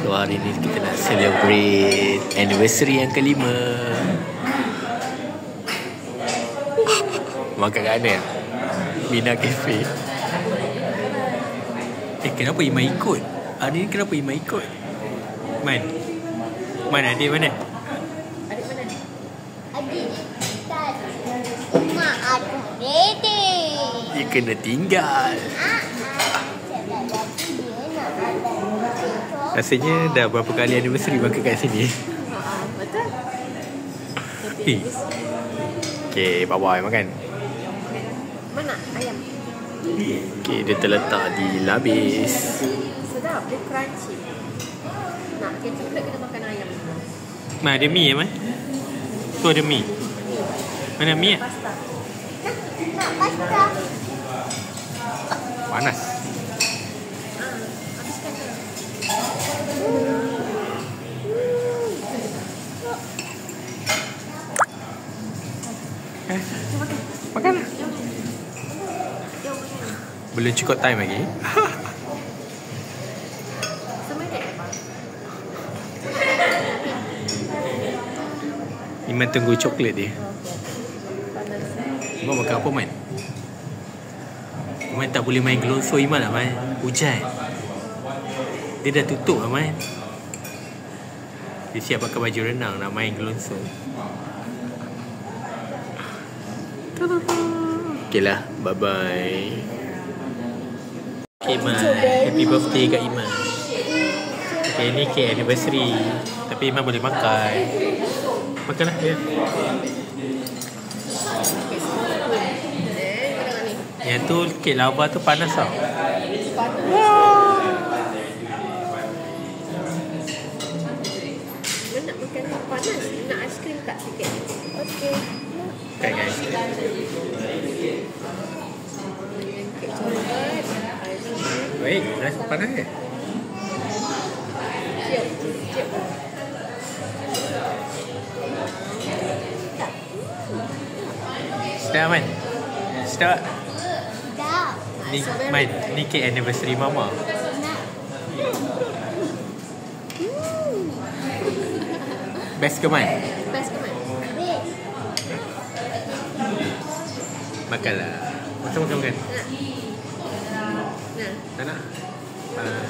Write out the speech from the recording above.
So hari ni kita nak celebrate anniversary yang kelima. Makan kat mana? Bina Cafe. Kenapa Iman ikut? Hari ni kenapa Iman ikut? Man adik mana? Adik mana? Adik tak. Mak ada ready. Dia kena tinggal. Rasanya dah berapa kali anniversary makan kat sini. Betul. Okay, bye-bye makan. Mana ayam? Okay, dia terletak di labis. Sedap, dia crunchy. Nak kecap pula kita makan ayam. Ada mi Man? Tu ada mi. Mana mi? Pasta. Nak pasta. Panas. Habiskan tu. Makan lah. Belum cukup time lagi. Iman tunggu coklat dia. Iman makan apa Man? Iman tak boleh main gelonsor Iman lah Man. Hujan. Dia dah tutup lah Man. Dia siap pakai baju renang nak main gelonsor. Okay lah, bye-bye. Okay Iman, happy birthday kat Iman. Okay, ni cake anniversary. Tapi Iman boleh makan. Makanlah ya. Yang tu kek lava tu panas tau. Nak makan panas. Nak aiskrim tak sikit? Okey. Okay guys. Kek coklat. Baik, rasa panas ke? Cium. Sedap Man? Sedap? Dah. Ni Man, ni kek anniversary Mama. Best ke Man? Best ke mana? Makanlah. Makan. Nak. Tak nak?